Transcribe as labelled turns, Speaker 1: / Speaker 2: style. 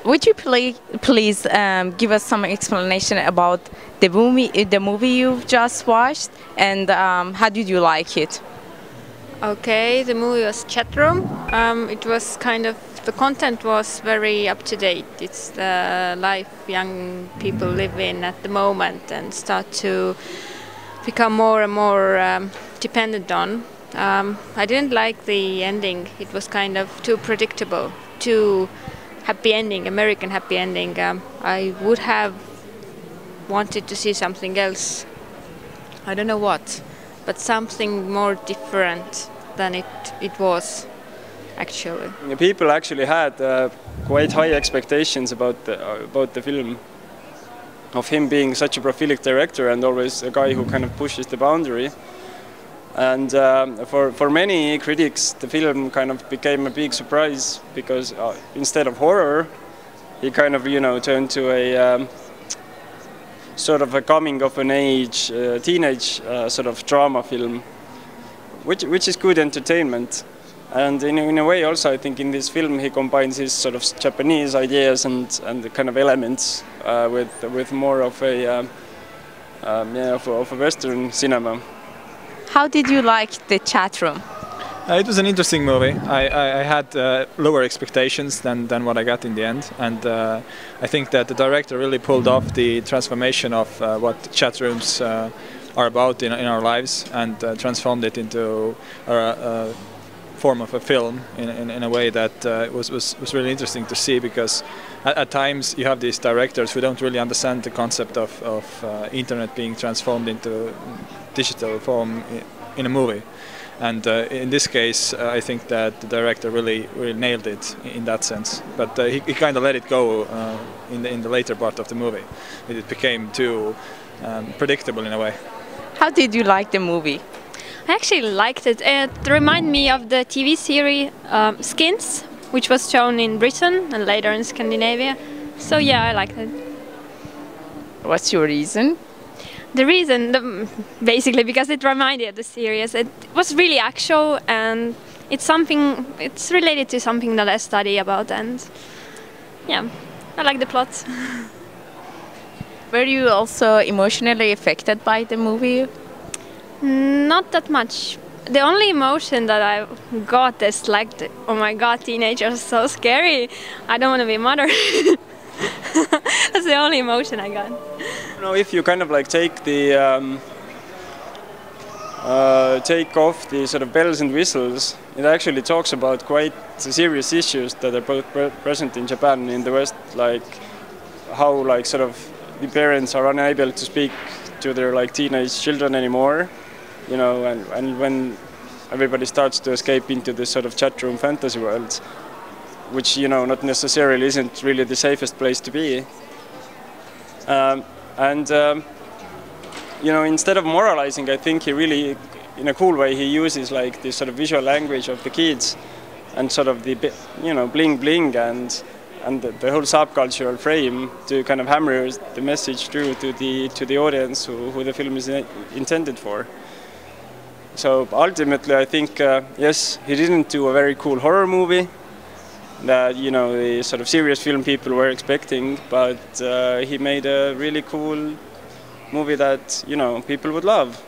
Speaker 1: Would you please give us some explanation about the movie you've just watched, and how did you like it?
Speaker 2: Okay, the movie was Chatroom. It was kind of, the content was very up to date. It's the life young people live in at the moment and start to become more and more dependent on. I didn't like the ending. It was kind of too predictable, too happy ending, American happy ending. I would have wanted to see something else. I don't know what, but something more different than it was actually.
Speaker 3: People actually had quite high expectations about the film, of him being such a prolific director and always a guy who kind of pushes the boundary. And for many critics, the film kind of became a big surprise because instead of horror, he kind of, you know, turned to a sort of a coming of an age, teenage sort of drama film, which is good entertainment. And in a way also, I think in this film he combines his sort of Japanese ideas and the kind of elements with more of a of a Western cinema.
Speaker 1: How did you like the Chatroom?
Speaker 4: It was an interesting movie. I had lower expectations than what I got in the end, and I think that the director really pulled off the transformation of what chat rooms are about in our lives, and transformed it into a form of a film in a way that was really interesting to see, because at times you have these directors who don't really understand the concept of internet being transformed into digital form in a movie. And in this case, I think that the director really nailed it in that sense. But he kind of let it go in the later part of the movie. It became too predictable in a way.
Speaker 1: How did you like the movie?
Speaker 2: I actually liked it. It reminded me of the TV series Skins, which was shown in Britain and later in Scandinavia. So yeah, I liked it.
Speaker 1: What's your reason?
Speaker 2: The reason, basically, because it reminded of the series. It was really actual, and it's related to something that I study about, and yeah, I like the plot.
Speaker 1: Were you also emotionally affected by the movie?
Speaker 2: Not that much. The only emotion that I got is like, oh my god, teenagers are so scary. I don't want to be a mother. That's the only emotion I got.
Speaker 3: You know, if you kind of like take off the sort of bells and whistles, it actually talks about quite serious issues that are both present in Japan and in the West, like how like sort of the parents are unable to speak to their like teenage children anymore, you know, and when everybody starts to escape into this sort of chat room fantasy world, which, you know, not necessarily isn't really the safest place to be. You know, instead of moralizing, I think he really, in a cool way, he uses like this sort of visual language of the kids and sort of the, you know, bling bling and the whole subcultural frame to kind of hammer the message through to the audience who the film is intended for. So ultimately, I think yes, he didn't do a very cool horror movie that, you know, the sort of serious film people were expecting, but he made a really cool movie that, you know, people would love.